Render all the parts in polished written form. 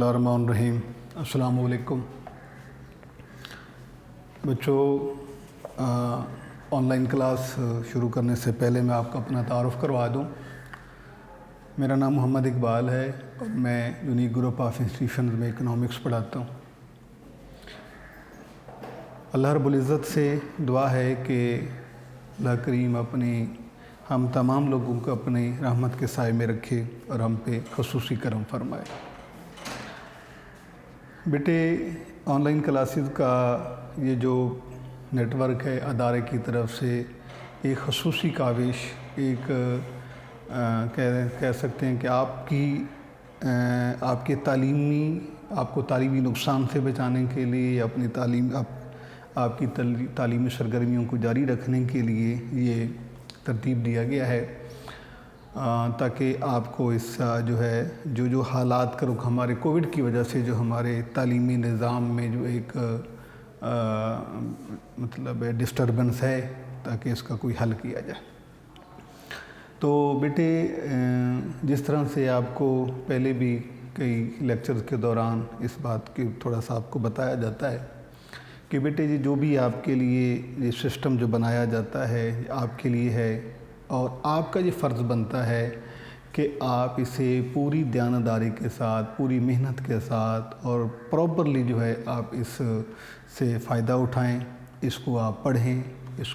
बिस्मिल्लाहिर्रहमानिर्रहीम। अस्सलाम वालेकुम बच्चों। ऑनलाइन क्लास शुरू करने से पहले मैं आपको अपना तारुफ़ करवा दूं। मेरा नाम मोहम्मद इकबाल है और मैं यूनिक ग्रुप ऑफ इंस्टीट्यूशन में इकनॉमिक्स पढ़ाता हूं। अल्लाह रब्बुल इज़्ज़त से दुआ है कि अल्लाह करीम हम तमाम लोगों को अपनी रहमत के साए में रखे और हम पे ख़ुसूसी करम फरमाए। बेटे, ऑनलाइन क्लासेस का ये जो नेटवर्क है अदारे की तरफ से एक ख़ुसूसी काविश, एक कह सकते हैं कि आपको तालीमी नुकसान से बचाने के लिए, अपनी आपकी तालीमी सरगर्मियों को जारी रखने के लिए ये तरतीब दिया गया है ताकि आपको इसका जो हालात का रुख हमारे कोविड की वजह से जो हमारे तालीमी निज़ाम में जो एक मतलब डिस्टर्बेंस है, ताकि इसका कोई हल किया जाए। तो बेटे, जिस तरह से आपको पहले भी कई लेक्चर्स के दौरान इस बात की थोड़ा सा आपको बताया जाता है कि बेटे जी जो भी आपके लिए ये सिस्टम जो बनाया जाता है आपके लिए है और आपका ये फ़र्ज़ बनता है कि आप इसे पूरी दयानतदारी के साथ, पूरी मेहनत के साथ और प्रॉपरली आप इस से फ़ायदा उठाएं, इसको आप पढ़ें।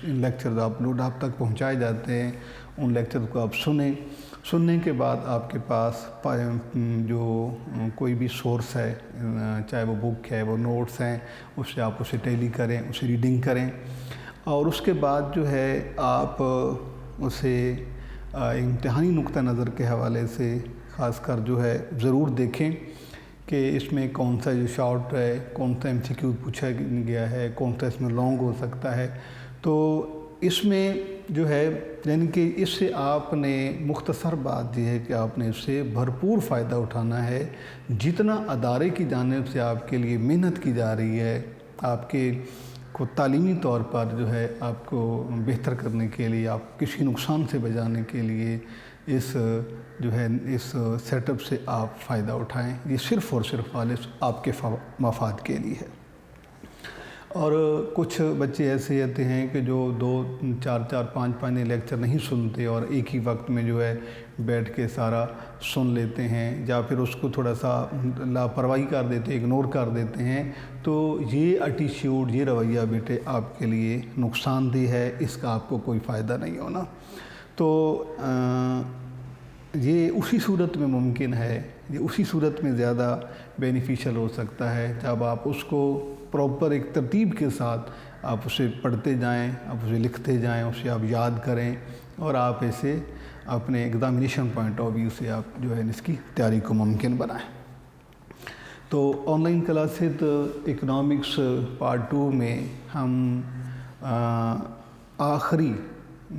इन लेक्चर आप तक पहुंचाए जाते हैं, उन लेक्चर को आप सुनने के बाद आपके पास जो कोई भी सोर्स है, चाहे वो बुक है, वो नोट्स हैं, उससे आप उसे टैली करें, उसे रीडिंग करें और उसके बाद आप उसे इम्तिहानी नुक्ता नज़र के हवाले से ख़ासकर ज़रूर देखें कि इसमें कौन सा जो शॉर्ट है, कौन सा MCQ पूछा गया है, कौन सा इसमें लॉन्ग हो सकता है। तो इसमें यानी कि इससे आपने मुख्तसर बात ये है कि आपने इससे भरपूर फ़ायदा उठाना है। जितना अदारे की जानिब से आपके लिए मेहनत की जा रही है, आपके को तालीमी तौर पर आपको बेहतर करने के लिए, आप किसी नुकसान से बचाने के लिए इस सेटअप से आप फ़ायदा उठाएं। ये सिर्फ़ और सिर्फ आपके मफाद के लिए है। और कुछ बच्चे ऐसे रहते हैं कि जो 2-4 5 लेक्चर नहीं सुनते और एक ही वक्त में बैठ के सारा सुन लेते हैं, या फिर उसको थोड़ा सा लापरवाही कर देते हैं, इग्नोर कर देते हैं। तो ये एटीट्यूड, ये रवैया बेटे आपके लिए नुकसानदेह है, इसका आपको कोई फ़ायदा नहीं होना। तो ये उसी सूरत में मुमकिन है, ये उसी सूरत में ज़्यादा बेनिफिशियल हो सकता है जब आप उसको प्रॉपर एक तरतीब के साथ आप उसे पढ़ते जाएं, आप उसे लिखते जाएं, उसे आप याद करें और आप ऐसे अपने एग्ज़ामिनेशन पॉइंट ऑफ व्यू से आप इसकी तैयारी को मुमकिन बनाएं। तो ऑनलाइन क्लासेस इकनॉमिक्स पार्ट 2 में हम आखिरी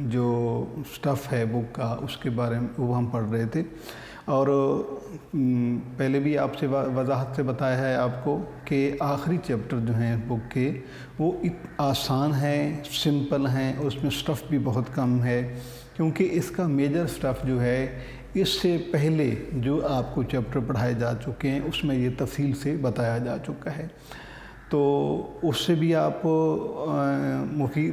जो स्टफ़ है बुक का, उसके बारे में वो हम पढ़ रहे थे और पहले भी आपसे वजाहत से बताया है आपको कि आखिरी चैप्टर जो हैं बुक के वो आसान हैं, सिंपल हैं, उसमें स्टफ़ भी बहुत कम है, क्योंकि इसका मेजर स्टफ़ इससे पहले जो आपको चैप्टर पढ़ाए जा चुके हैं उसमें ये तफसील से बताया जा चुका है। तो उससे भी आप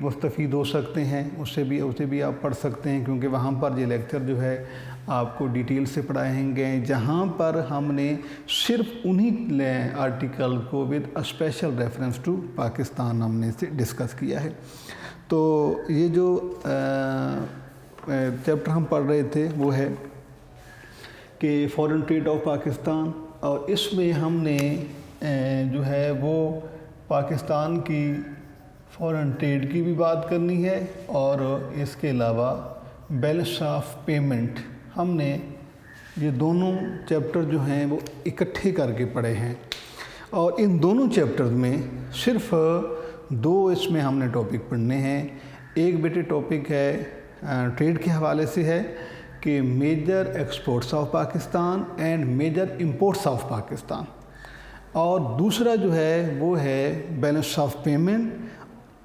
मुस्तफ़ीद हो सकते हैं, उसे भी आप पढ़ सकते हैं, क्योंकि वहाँ पर ये लेक्चर आपको डिटेल से पढ़ाएंगे, जहाँ पर हमने सिर्फ उन्हीं आर्टिकल को with special reference to Pakistan हमने से डिस्कस किया है। तो ये जो चैप्टर हम पढ़ रहे थे वो है कि फॉरेन ट्रेड ऑफ पाकिस्तान, और इसमें हमने वो पाकिस्तान की फॉरेन ट्रेड की भी बात करनी है और इसके अलावा बैलेंस ऑफ पेमेंट, हमने ये दोनों चैप्टर वो इकट्ठे करके पढ़े हैं। और इन दोनों चैप्टर्स में सिर्फ 2 इसमें हमने टॉपिक पढ़ने हैं। एक बेटे टॉपिक है ट्रेड के हवाले से है कि major exports of Pakistan and major imports of Pakistan, और दूसरा वो है balance of payment,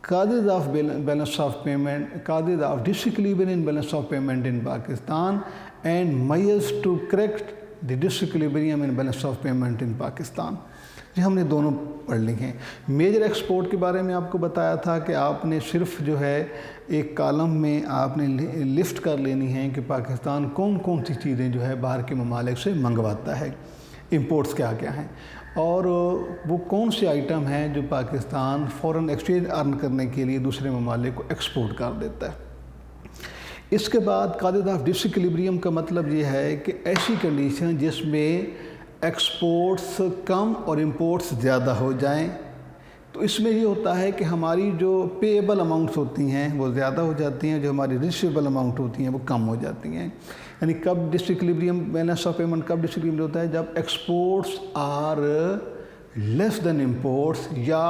causes of balance of payment, causes of disequilibrium in balance of payment in Pakistan and measures to correct the disequilibrium in balance of payment in Pakistan. ये हमने दोनों पढ़ ली हैं। Major export के बारे में आपको बताया था कि आपने सिर्फ जो है एक कॉलम में आपने लिस्ट कर लेनी है कि पाकिस्तान कौन कौन सी चीज़ें जो है बाहर के ममालिक से मंगवाता है, इंपोर्ट्स क्या क्या हैं, और वो कौन से आइटम हैं जो पाकिस्तान फ़ॉरेन एक्सचेंज अर्न करने के लिए दूसरे ममालिक को एक्सपोर्ट कर देता है। इसके बाद कायदे ऑफ डिसइक्विलिब्रियम का मतलब ये है कि ऐसी कंडीशन जिसमें एक्सपोर्ट्स कम और इंपोर्ट्स ज़्यादा हो जाएं, तो इसमें ये होता है कि हमारी जो पेएबल अमाउंट्स होती हैं वो ज़्यादा हो जाती हैं, जो हमारी रिसीवेबल अमाउंट होती हैं वो कम हो जाती हैं। यानी कब डिसइक्विलिब्रियम, बैलेंस ऑफ पेमेंट कब डिसइक्विलिब्रियम होता है? जब exports are less than imports या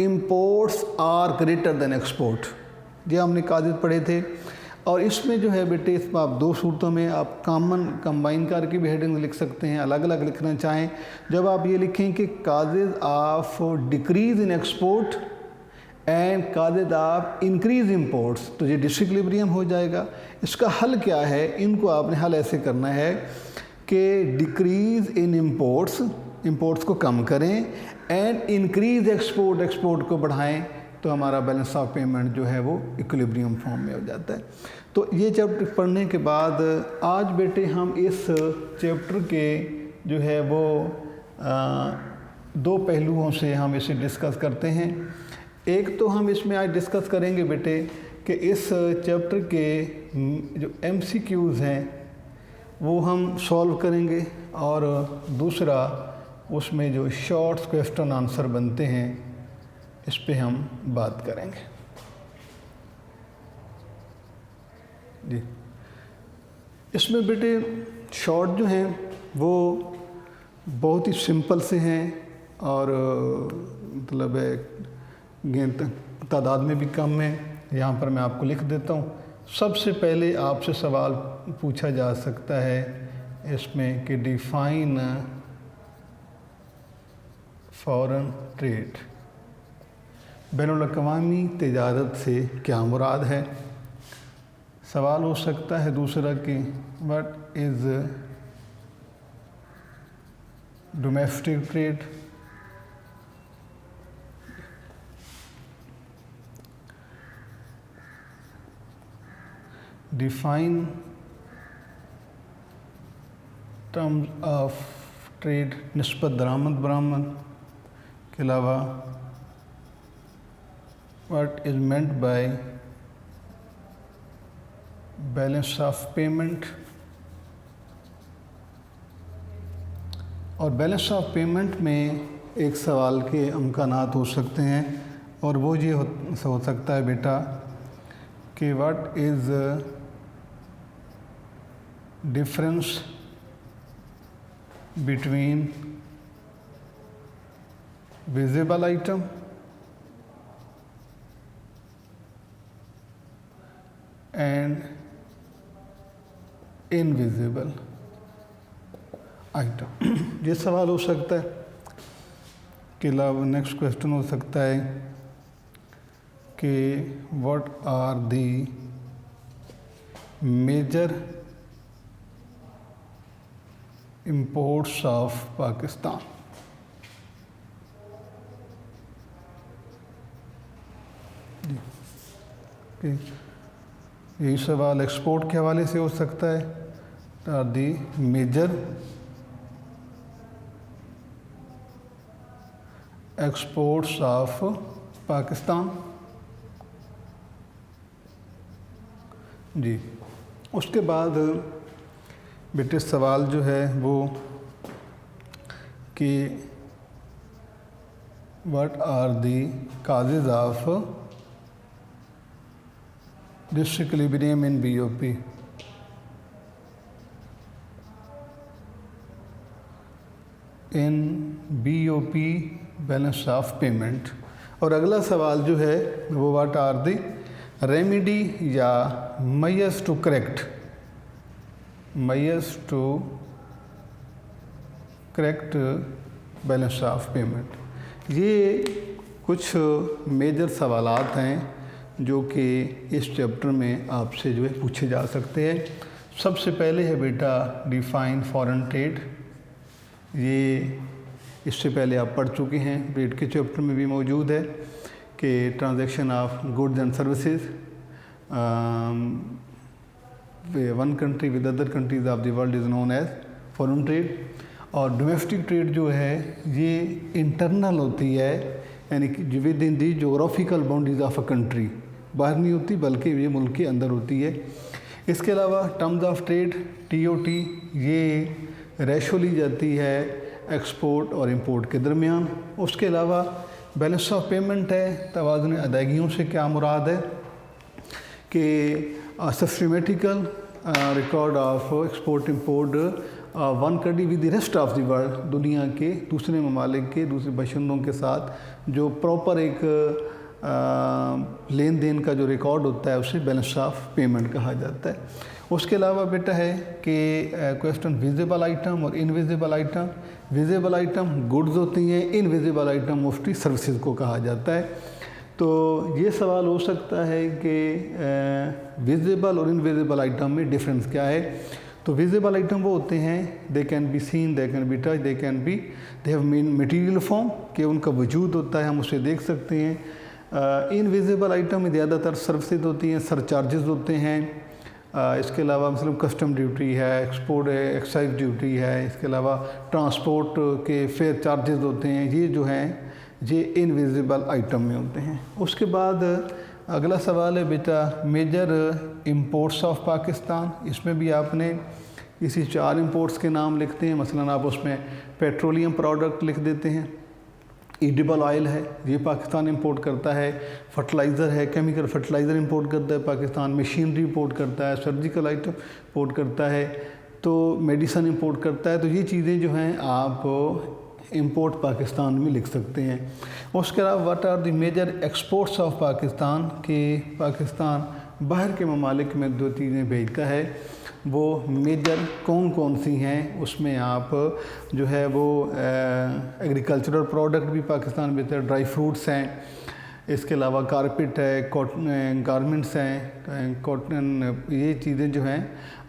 imports are greater than export. ये हमने कायदे पढ़े थे। और इसमें जो है बेटे, इसमें आप दो सूरतों में आप कंबाइन करके भी हेडिंग लिख सकते हैं, अलग अलग लिखना चाहें। जब आप ये लिखें कि causes of decrease in export and causes of increase imports, तो ये डिसइक्विलिब्रियम हो जाएगा। इसका हल क्या है? इनको आपने हल ऐसे करना है कि डिक्रीज़ इन इंपोर्ट्स को कम करें, एंड इंक्रीज़ एक्सपोर्ट को बढ़ाएं, तो हमारा बैलेंस ऑफ पेमेंट जो है वो इक्विलिब्रियम फॉर्म में हो जाता है। तो ये चैप्टर पढ़ने के बाद आज बेटे हम इस चैप्टर के जो है वो दो पहलुओं से हम इसे डिस्कस करते हैं। एक तो हम इसमें आज डिस्कस करेंगे बेटे कि इस चैप्टर के जो MCQs हैं वो हम सॉल्व करेंगे, और दूसरा उसमें जो शॉर्ट क्वेश्चन आंसर बनते हैं इस पे हम बात करेंगे जी। इसमें बेटे शॉर्ट जो हैं वो बहुत ही सिंपल से हैं, और मतलब तादाद में भी कम है। यहाँ पर मैं आपको लिख देता हूँ। सबसे पहले आपसे सवाल पूछा जा सकता है इसमें कि डिफाइन फॉरेन ट्रेड, बैनुल-अक़वामी तिजारत से क्या मुराद है। सवाल हो सकता है दूसरा कि what is domestic trade. Define terms of trade, निस्बत दरामद बरामद के अलावा what is meant by balance of payment। और बैलेंस ऑफ पेमेंट में एक सवाल के अमकानात हो सकते हैं, और वो ये हो सकता है बेटा कि what is difference between visible item and invisible item. ये सवाल हो सकता है। के अलावा नेक्स्ट क्वेश्चन हो सकता है कि what are the major imports of Pakistan. यही सवाल एक्सपोर्ट के हवाले से हो सकता है। Are the major exports of Pakistan जी। उसके बाद बेटे सवाल जो है वो कि what are the causes of disequilibrium in BOP। In BOP balance of payment. और अगला सवाल जो है वो व्हाट आर दी रेमेडी या measures to correct balance of payment. ये कुछ मेजर सवालात हैं जो कि इस चैप्टर में आपसे जो है पूछे जा सकते हैं। سب سے پہلے ہے بیٹا ڈیفائن فارن ٹریڈ. یہ اس سے پہلے آپ پڑھ چکے ہیں، ٹریڈ کے چیپٹر میں بھی موجود ہے کہ transaction of goods and services one country with other countries of the world is known as foreign trade. اور ڈومیسٹک ٹریڈ جو ہے یہ انٹرنل ہوتی ہے، یعنی کہ within the geographical boundaries of a country, باہر نہیں ہوتی بلکہ یہ ملک کے اندر ہوتی ہے. اس کے علاوہ ٹرمز آف ٹریڈ TOT یہ ریشو لی جاتی ہے ایکسپورٹ اور امپورٹ کے درمیان. اس کے علاوہ بیلنس آف پیمنٹ ہے، توازن ادائیگیوں سے کیا مراد ہے کہ systematical record of export import one country with the rest of the world, دنیا کے دوسرے ممالک کے دوسرے باشندوں کے ساتھ جو پراپر ایک لین دین کا جو ریکارڈ ہوتا ہے اسے بیلنس آف پیمنٹ کہا جاتا ہے. اس کے علاوہ بیٹا ہے کہ کویسچن ویزیبل آئٹم اور invisible item. Visible item goods ہوتی ہیں، انویزیبل آئٹم موسٹلی سروسز کو کہا جاتا ہے. تو یہ سوال ہو سکتا ہے کہ ویزیبل اور انویزیبل آئٹم میں ڈفرینس کیا ہے. تو ویزیبل آئٹم وہ ہوتے ہیں they can be seen, they can be touch, they can be they have material form, کہ ان کا وجود ہوتا ہے، ہم اسے دیکھ سکتے ہیں. انویزیبل آئٹم میں زیادہ تر سروسز ہوتی ہیں، سر چارجز ہوتے ہیں. اس کے علاوہ مثلا کسٹم ڈیوٹی ہے، ایکسپورٹ ہے، ایکسائز ڈیوٹی ہے. اس کے علاوہ ٹرانسپورٹ کے فیئر چارجز ہوتے ہیں. یہ جو ہیں یہ انویزیبل آئٹم میں ہوتے ہیں. اس کے بعد اگلا سوال ہے بیٹا میجر امپورٹس آف پاکستان. اس میں بھی آپ نے کسی 4 امپورٹس کے نام لکھتے ہیں. مثلا آپ اس میں پیٹرولیم پروڈکٹ لکھ دیتے ہیں. ایڈیبل آئل ہے، یہ پاکستان امپورٹ کرتا ہے. فرٹیلائزر ہے، کیمیکل فرٹیلائزر امپورٹ کرتا ہے پاکستان. مشینری امپورٹ کرتا ہے، سرجیکل آئٹم امپورٹ کرتا ہے، تو میڈیسن امپورٹ کرتا ہے. تو یہ چیزیں جو ہیں آپ امپورٹ پاکستان میں لکھ سکتے ہیں. اس کے علاوہ what are the major exports of Pakistan, کہ پاکستان باہر کے ممالک میں 2 چیزیں بھیجتا ہے، وہ میجر کون کون سی ہیں. اس میں آپ جو ہے وہ ایگریکلچرل پروڈکٹ بھی پاکستان بھیجتا ہے، ڈرائی فروٹس ہیں. اس کے علاوہ کارپیٹ ہے، گارمنٹس ہیں، کاٹن، یہ چیزیں جو ہیں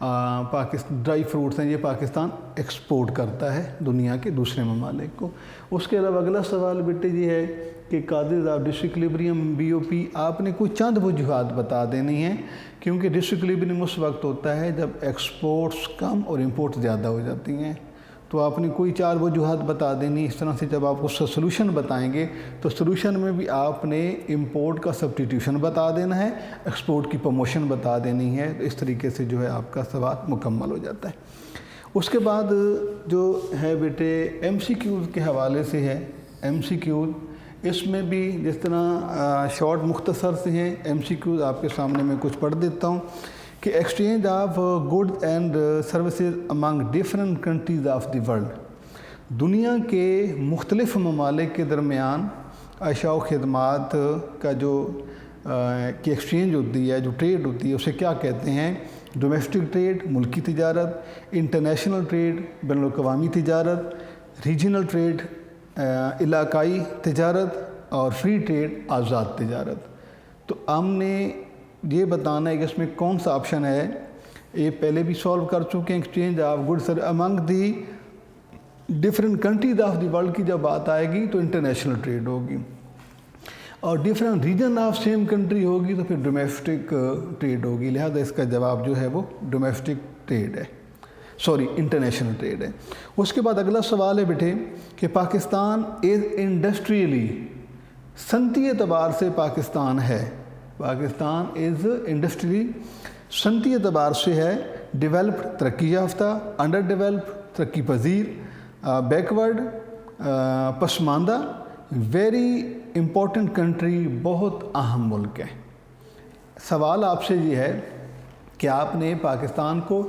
ڈرائی فروٹس ہیں، یہ پاکستان ایکسپورٹ کرتا ہے دنیا کے دوسرے ممالک کو. اس کے علاوہ اگلا سوال بیٹے یہ ہے کہ کازز آف ڈسکولیبریم BOP. آپ نے کوئی چند وجوہات بتا دینی ہیں، کیونکہ ڈسکولیبریم اس وقت ہوتا ہے جب ایکسپورٹس کم اور امپورٹ زیادہ ہو جاتی ہیں. تو آپ نے کوئی 4 وجوہات بتا دینی. اس طرح سے جب آپ اس کا سلوشن بتائیں گے تو سلوشن میں بھی آپ نے امپورٹ کا سبسٹیٹیوشن بتا دینا ہے، ایکسپورٹ کی پروموشن بتا دینی ہے. تو اس طریقے سے جو ہے آپ کا سوال مکمل ہو جاتا ہے. اس کے بعد جو ہے بیٹے MCQs کے حوالے سے ہے. MCQs اس میں بھی جس طرح شارٹ مختصر سے ہیں. MCQs آپ کے سامنے میں کچھ پڑھ دیتا ہوں کہ exchange of good and services Umang different countries of the world. دنیا کے مختلف ممالک کے درمیان اشیاء و خدمات کا جو کی ایکسچینج ہوتی ہے، جو ٹریڈ ہوتی ہے، اسے کیا کہتے ہیں؟ ڈومیسٹک ٹریڈ ملکی تجارت، انٹرنیشنل ٹریڈ بین الاقوامی تجارت، ریجنل ٹریڈ علاقائی تجارت، اور فری ٹریڈ آزاد تجارت. تو ہم نے یہ بتانا ہے کہ اس میں کون سا آپشن ہے. یہ پہلے بھی سولو کر چکے ہیں. Exchange of goods Umang the different countries of the world کی جب بات آئے گی تو انٹرنیشنل ٹریڈ ہوگی، اور different region of same country ہوگی تو پھر ڈومیسٹک ٹریڈ ہوگی. لہذا اس کا جواب جو ہے وہ ڈومیسٹک ٹریڈ ہے، انٹرنیشنل ٹریڈ ہے. اس کے بعد اگلا سوال ہے بیٹے کہ پاکستان از انڈسٹریلی، صنعتی اعتبار سے پاکستان ہے. پاکستان از انڈسٹریلی، صنعتی اعتبار سے ہے. ڈیولپڈ ترقی یافتہ، انڈر ڈیولپڈ ترقی پذیر، بیکورڈ پسماندہ، ویری امپورٹنٹ کنٹری، بہت اہم ملک ہے. سوال آپ سے یہ ہے کہ آپ نے پاکستان کو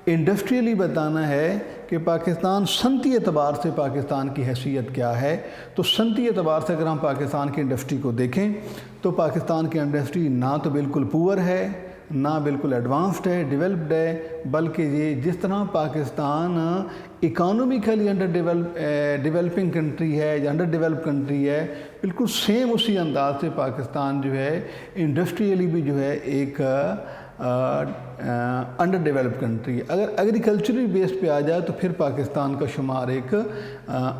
انڈسٹریلی بتانا ہے کہ پاکستان صنعتی اعتبار سے پاکستان کی حیثیت کیا ہے. تو صنعتی اعتبار سے اگر ہم پاکستان کی انڈسٹری کو دیکھیں تو پاکستان کی انڈسٹری نہ تو بالکل پور ہے، نہ بالکل ایڈوانسڈ ہے، ڈیولپڈ ہے، بلکہ یہ جس طرح پاکستان اکانومیکلی ڈیولپنگ کنٹری ہے یا انڈر ڈیولپ کنٹری ہے، بالکل سیم اسی انداز سے پاکستان جو ہے انڈسٹریلی بھی جو ہے ایک अंडर डेवलप्ड कंट्री है। अगर एग्रीकल्चरल बेस पे आ जाए तो फिर पाकिस्तान का शुमार एक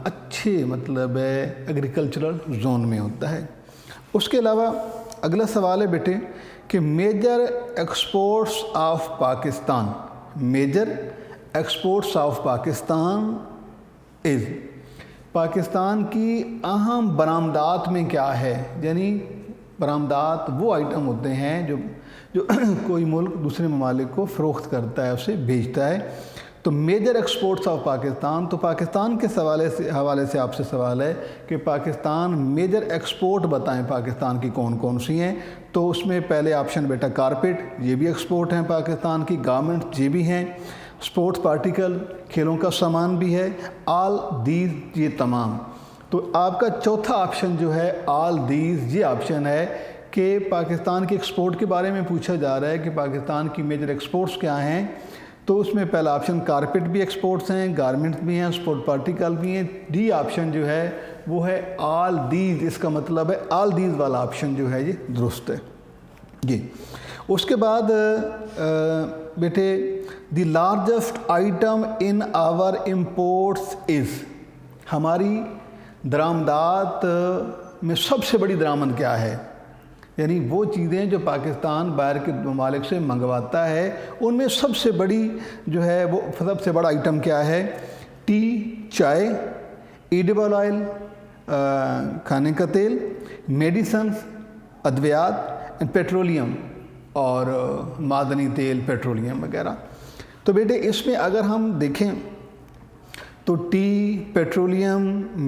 अच्छे मतलब एग्रीकल्चरल जोन में होता है। उसके अलावा अगला सवाल है बेटे कि major exports of Pakistan, major exports of Pakistan is, Pakistan की अहम बरामदात में क्या है, यानी बरामदात वो आइटम होते हैं जो कोई मुल्क दूसरे ममालिक को फ़रोख्त करता है, उसे भेजता है। तो मेजर एक्सपोर्ट्स ऑफ पाकिस्तान, तो पाकिस्तान के हवाले से आपसे सवाल है कि पाकिस्तान मेजर एक्सपोर्ट बताएं पाकिस्तान की कौन कौन सी हैं। तो उसमें पहले ऑप्शन बेटा कारपेट, ये भी एक्सपोर्ट हैं पाकिस्तान की, गारमेंट्स ये भी हैं, स्पोर्ट्स पार्टिकल खेलों का सामान भी है, ऑल दीज ये तमाम। तो आपका चौथा ऑप्शन जो है ऑल दीज, ये ऑप्शन है कि पाकिस्तान के एक्सपोर्ट के बारे में पूछा जा रहा है कि पाकिस्तान की मेजर एक्सपोर्ट्स क्या हैं। तो उसमें पहला ऑप्शन कारपेट भी एक्सपोर्ट्स हैं, गारमेंट्स भी हैं, स्पोर्ट पार्टिकल भी हैं। डी ऑप्शन जो है वो है ऑल दीज, इसका मतलब है ऑल दीज वाला ऑप्शन जो है ये दुरुस्त है जी। उसके बाद बेटे the largest item in our imports is, हमारी दरामदात में सबसे बड़ी दरामद क्या है, यानी वो चीज़ें जो पाकिस्तान बाहर के ममालिक से मंगवाता है उनमें सबसे बड़ी जो है वो सबसे बड़ा आइटम क्या है। टी, चाय, एडिबल ऑयल खाने का तेल, मेडिसन, अद्वियात एंड पेट्रोलियम और मादनी तेल, पेट्रोलियम वगैरह। तो बेटे इसमें अगर हम देखें तो tea, petroleum,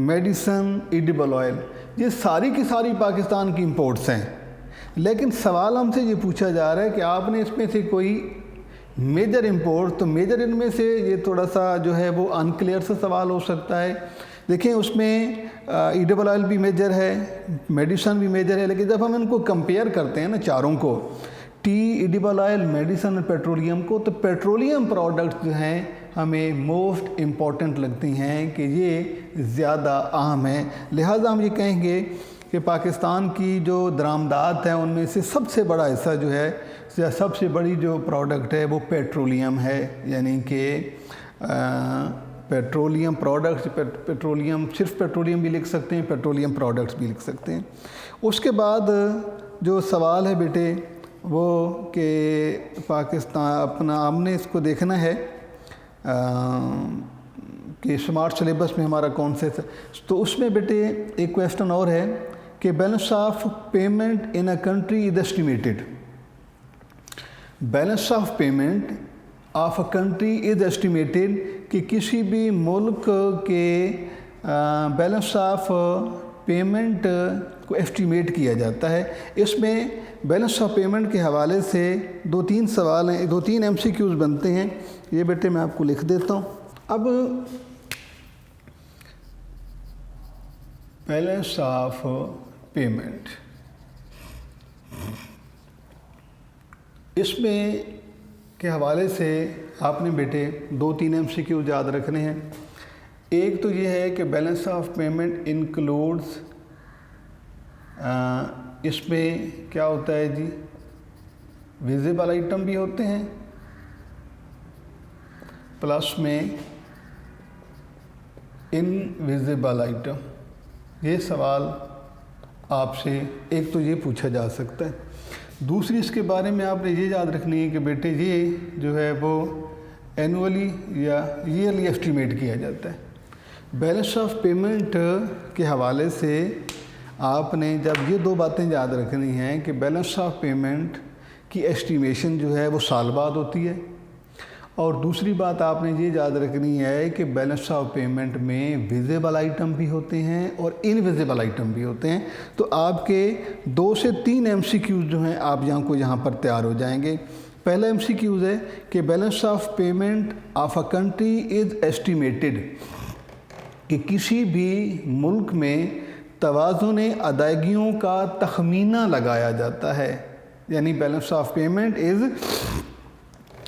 medicine, edible oil, ये सारी की सारी पाकिस्तान की इंपोर्ट्स हैं। लेकिन सवाल हमसे ये पूछा जा रहा है कि आपने इसमें से कोई मेजर इंपोर्ट, तो मेजर इनमें से ये थोड़ा सा जो है वो अनक्लियर सा सवाल हो सकता है। देखें उसमें एडिबल ऑयल भी मेजर है, मेडिसन भी मेजर है, लेकिन जब हम इनको कंपेयर करते हैं ना चारों को, टी, एडिबल ऑयल, मेडिसन और पेट्रोलियम को, तो पेट्रोलियम प्रोडक्ट्स जो हैं हमें मोस्ट इम्पॉर्टेंट लगती हैं कि ये ज़्यादा अहम हैं। लिहाजा हम ये कहेंगे कि पाकिस्तान की जो दरामदात हैं उनमें से सबसे बड़ा हिस्सा जो है, सबसे बड़ी जो प्रोडक्ट है वो पेट्रोलियम है, यानी कि पेट्रोलियम प्रोडक्ट्स, पेट्रोलियम सिर्फ पेट्रोलियम भी लिख सकते हैं, पेट्रोलियम प्रोडक्ट्स भी लिख सकते हैं। उसके बाद जो सवाल है बेटे वो कि पाकिस्तान अपना हमने इसको देखना है कि स्मार्ट सिलेबस में हमारा कौन से, तो उसमें बेटे एक क्वेश्चन और है कि balance of payment in a country is estimated, balance of payment of a country is estimated, कि किसी भी मुल्क के बैलेंस ऑफ पेमेंट को एस्टिमेट किया जाता है। इसमें बैलेंस ऑफ पेमेंट के हवाले से 2-3 सवाल हैं, 2-3 MCQs बनते हैं। ये बेटे मैं आपको लिख देता हूँ। अब बैलेंस ऑफ पेमेंट, इसमें के हवाले से आपने बेटे 2-3 MCQs याद रखने हैं। एक तो ये है कि बैलेंस ऑफ पेमेंट इंक्लूड्स, इसमें क्या होता है जी, विजिबल आइटम भी होते हैं प्लस में इनविजिबल आइटम। ये सवाल आपसे एक तो ये पूछा जा सकता है। दूसरी इसके बारे में आपने ये याद रखनी है कि बेटे ये जो है वो एनुअली या ईयरली एस्टीमेट किया जाता है। बैलेंस ऑफ पेमेंट के हवाले से आपने जब ये 2 बातें याद रखनी हैं कि बैलेंस ऑफ पेमेंट की एस्टीमेशन जो है वो साल बाद होती है, और दूसरी बात आपने ये याद रखनी है कि बैलेंस ऑफ पेमेंट में विजिबल आइटम भी होते हैं और इनविजिबल आइटम भी होते हैं। तो आपके 2 से 3 MCQs जो हैं आप यहाँ पर तैयार हो जाएंगे। पहला MCQ है कि balance of payment of a country is estimated, कि किसी भी मुल्क में तवाज़ुन अदायगियों का तखमीना लगाया जाता है, यानी balance of payment is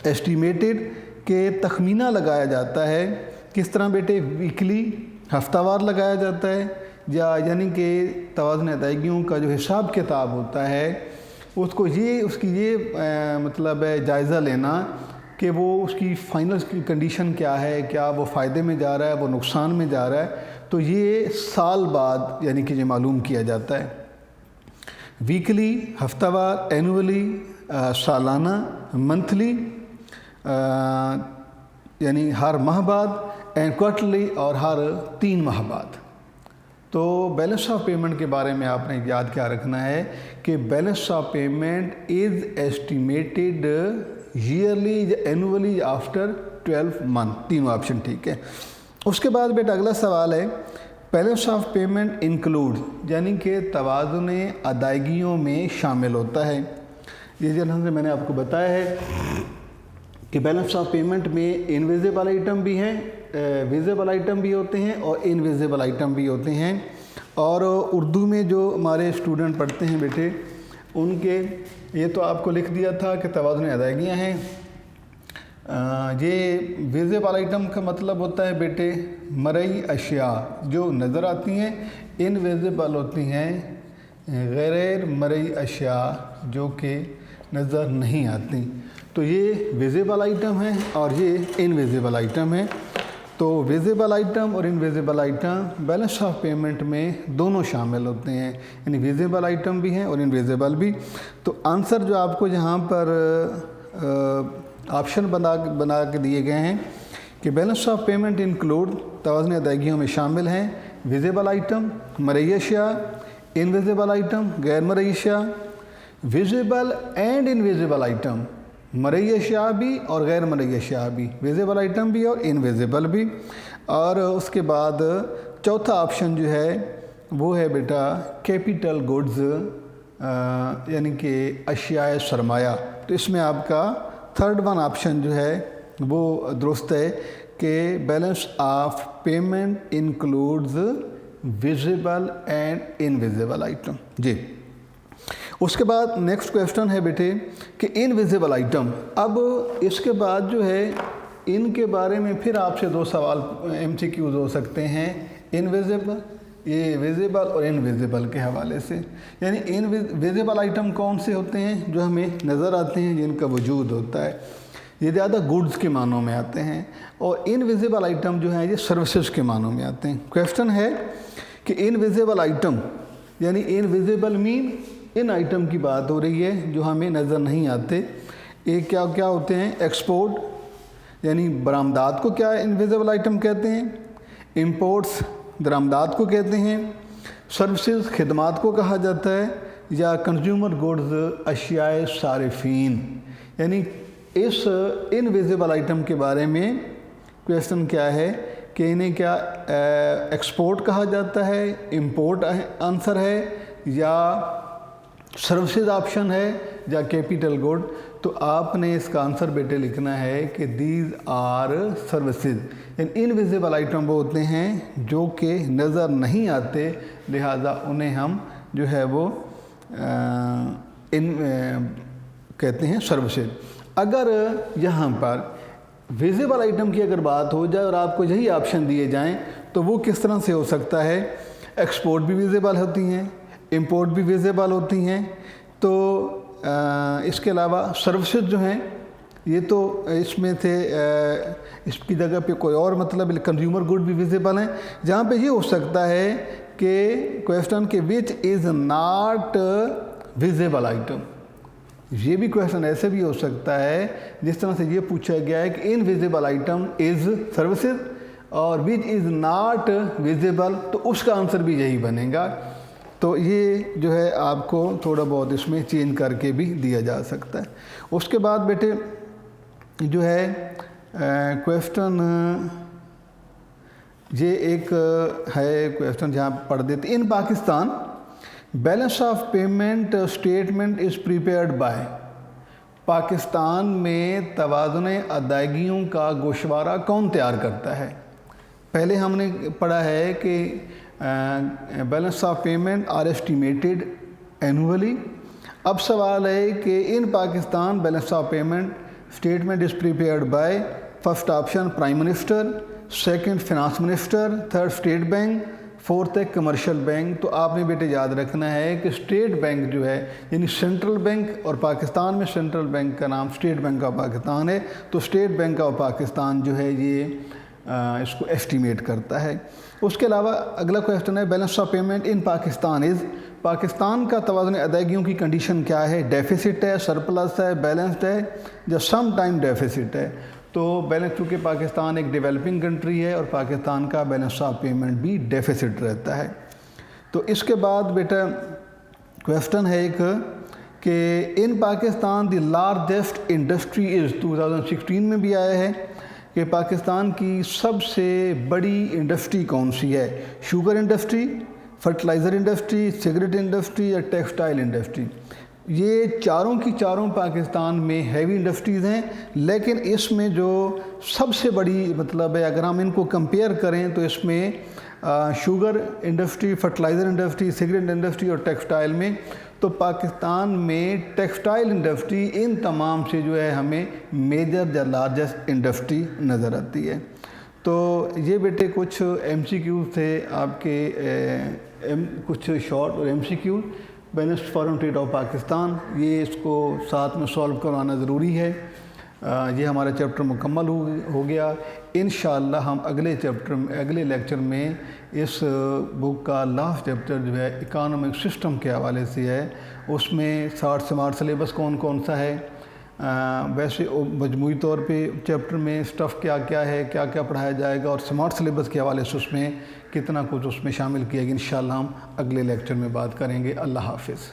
estimated के तखमीना लगाया जाता है। किस तरह बेटे, वीकली हफ्तावार लगाया जाता है, या यानी कि तवाज़ुन अदायगियों का जो हिसाब किताब होता है اس کو اس کی یہ مطلب ہے جائزہ لینا کہ وہ اس کی فائنل کنڈیشن کیا ہے، کیا وہ فائدے میں جا رہا ہے، وہ نقصان میں جا رہا ہے، تو یہ سال بعد یعنی کہ یہ معلوم کیا جاتا ہے۔ ویکلی، ہفتہ وار، اینولی، سالانہ، منتھلی یعنی ہر ماہ بعد، اینڈ کوارٹرلی اور ہر 3 ماہ بعد۔ تو بیلنس آف پیمنٹ کے بارے میں آپ نے یاد کیا رکھنا ہے کہ balance of payment is estimated yearly یا اینولی آفٹر 12 منتھ، تینوں آپشن ٹھیک ہے۔ اس کے بعد بیٹا اگلا سوال ہے بیلنس آف پیمنٹ انکلوڈ، یعنی کہ توازن ادائیگیوں میں شامل ہوتا ہے۔ یہ جیسے میں نے آپ کو بتایا ہے کہ بیلنس آف پیمنٹ میں انویزیبل آئٹم بھی ہیں، ویزیبل آئٹم بھی ہوتے ہیں اور انویزیبل آئٹم بھی ہوتے ہیں۔ اور اردو میں جو ہمارے اسٹوڈنٹ پڑھتے ہیں بیٹے ان کے یہ تو آپ کو لکھ دیا تھا کہ توازن ادائیگیاں ہیں۔ یہ ویزیبل آئٹم کا مطلب ہوتا ہے بیٹے مرئی اشیاء جو نظر آتی ہیں، انویزیبل ہوتی ہیں غیر مرئی اشیاء جو کہ نظر نہیں آتی۔ تو یہ ویزیبل آئٹم ہیں اور یہ انویزیبل آئٹم ہیں۔ تو ویزیبل آئٹم اور invisible item balance of payment میں دونوں شامل ہوتے ہیں، یعنی ویزیبل آئٹم بھی ہیں اور انویزیبل بھی۔ تو آنسر جو آپ کو یہاں پر آپشن بنا کے دیے گئے ہیں کہ بیلنس آف پیمنٹ انکلوڈ، توازن ادائیگیوں میں شامل ہیں ویزیبل آئٹم مرئی اشیاء، انویزیبل آئٹم غیر مرئی اشیاء، ویزیبل اینڈ انویزیبل آئٹم مرئی اشیاء بھی اور غیر مرئی اشیاء بھی، ویزیبل آئٹم بھی اور انویزیبل بھی۔ اور اس کے بعد چوتھا آپشن جو ہے وہ ہے بیٹا کیپیٹل گڈز، یعنی کہ اشیاء سرمایہ۔ تو اس میں آپ کا تھرڈ ون آپشن جو ہے وہ درست ہے کہ balance of payment includes visible and invisible item. جی اس کے بعد نیکسٹ کویسچن ہے بیٹے کہ انویزیبل آئٹم۔ اب اس کے بعد جو ہے ان کے بارے میں پھر آپ سے 2 سوال MCQs ہو سکتے ہیں، انویزیبل، یہ ویزیبل اور انویزیبل کے حوالے سے۔ یعنی ویزیبل آئٹم کون سے ہوتے ہیں؟ جو ہمیں نظر آتے ہیں، جن کا وجود ہوتا ہے، یہ زیادہ گڈز کے معنوں میں آتے ہیں، اور انویزیبل آئٹم جو ہیں یہ سروسز کے معنوں میں آتے ہیں۔ کویسچن ہے کہ انویزیبل آئٹم یعنی انویزیبل مین ان آئٹم کی بات ہو رہی ہے جو ہمیں نظر نہیں آتے۔ ایک کیا ہوتے ہیں؟ ایکسپورٹ یعنی برآمدات کو کیا انویزیبل آئٹم کہتے ہیں، امپورٹس درآمدات کو کہتے ہیں، سروسز خدمات کو کہا جاتا ہے، یا کنزیومر گڈز اشیاء صارفین۔ یعنی اس انویزیبل آئٹم کے بارے میں کویسچن کیا ہے کہ انہیں کیا ایکسپورٹ کہا جاتا ہے، امپورٹ آنسر ہے، یا سروسز آپشن ہے، یا کیپیٹل گڈ۔ تو آپ نے اس کا آنسر بیٹے لکھنا ہے کہ دیز آر سروسز۔ یعنی انویزیبل آئٹم وہ ہوتے ہیں جو کہ نظر نہیں آتے، لہٰذا انہیں ہم جو ہے وہ کہتے ہیں سروسز۔ اگر یہاں پر ویزیبل آئٹم کی اگر بات ہو جائے اور آپ کو یہی آپشن دیے جائیں تو وہ کس طرح سے ہو سکتا ہے؟ ایکسپورٹ بھی ویزیبل ہوتی ہیں، امپورٹ بھی ویزیبل ہوتی ہیں، تو اس کے علاوہ سروسز جو ہیں یہ تو اس میں تھے، اس کی جگہ پہ کوئی اور مطلب کنزیومر گڈ بھی ویزیبل ہیں، جہاں پہ یہ ہو سکتا ہے کہ کویسچن کہ وچ از ناٹ ویزیبل آئٹم۔ یہ بھی کویسچن ایسے بھی ہو سکتا ہے جس طرح سے یہ پوچھا گیا ہے کہ انویزیبل آئٹم از سروسز اور وچ از ناٹ ویزیبل، تو اس کا آنسر بھی یہی بنے گا۔ تو یہ جو ہے آپ کو تھوڑا بہت اس میں چینج کر کے بھی دیا جا سکتا ہے۔ اس کے بعد بیٹے جو ہے کویسچن یہ ایک ہے کویسچن جہاں پڑھ دیتے، in Pakistan balance of payment statement is prepared by, Pakistan میں توازن ادائیگیوں کا گوشوارہ کون تیار کرتا ہے؟ پہلے ہم نے پڑھا ہے کہ balance of payment are estimated annually. اب سوال ہے کہ in Pakistan balance of payment statement is prepared by, first option prime minister, second finance minister, third state bank, 4th ہے کمرشل بینک. تو آپ نے بیٹے یاد رکھنا ہے کہ اسٹیٹ بینک جو ہے یعنی سینٹرل بینک، اور پاکستان میں سینٹرل بینک کا نام اسٹیٹ بینک آف پاکستان ہے. تو اسٹیٹ بینک آف پاکستان جو ہے یہ اس کو ایسٹیمیٹ کرتا ہے. اس کے علاوہ اگلا کویسچن ہے balance of payment in Pakistan is. Pakistan کا توازن ادائیگیوں کی کنڈیشن کیا ہے؟ ڈیفیسٹ ہے، سرپلس ہے، بیلنسڈ ہے یا سم ٹائم ڈیفیسٹ ہے. تو بیلنس چونکہ پاکستان ایک ڈیولپنگ کنٹری ہے اور پاکستان کا بیلنس آف پیمنٹ بھی ڈیفیسٹ رہتا ہے. تو اس کے بعد بیٹا کویسچن ہے ایک کہ in Pakistan the largest industry is. 2016 میں بھی آیا ہے کہ پاکستان کی سب سے بڑی انڈسٹری کون سی ہے؟ Sugar industry, fertilizer industry, cigarette industry یا ٹیکسٹائل انڈسٹری. یہ چاروں کی چاروں پاکستان میں ہیوی انڈسٹریز ہیں، لیکن اس میں جو سب سے بڑی مطلب ہے اگر ہم ان کو کمپیئر کریں تو اس میں sugar industry, fertilizer industry, cigarette industry اور ٹیکسٹائل میں تو پاکستان میں ٹیکسٹائل انڈسٹری ان تمام سے جو ہے ہمیں میجر یا لارجسٹ انڈسٹری نظر آتی ہے. تو یہ بیٹے کچھ ایم سی کیوز تھے آپ کے، کچھ شارٹ اور M C Qs. Balanced foreign trade of Pakistan, یہ اس کو ساتھ میں سولو کروانا ضروری ہے. یہ ہمارا چیپٹر مکمل ہو گیا. انشاءاللہ ہم اگلے لیکچر میں اس بک کا لاسٹ چیپٹر جو ہے اکانومک سسٹم کے حوالے سے ہے. اس میں سمارٹ سلیبس کون کون سا ہے، ویسے مجموعی طور پہ چیپٹر میں سٹف کیا کیا ہے، کیا کیا پڑھایا جائے گا، اور سمارٹ سلیبس کے حوالے سے اس میں کتنا کچھ اس میں شامل کیا گیا. انشاءاللہ ہم اگلے لیکچر میں بات کریں گے. اللہ حافظ.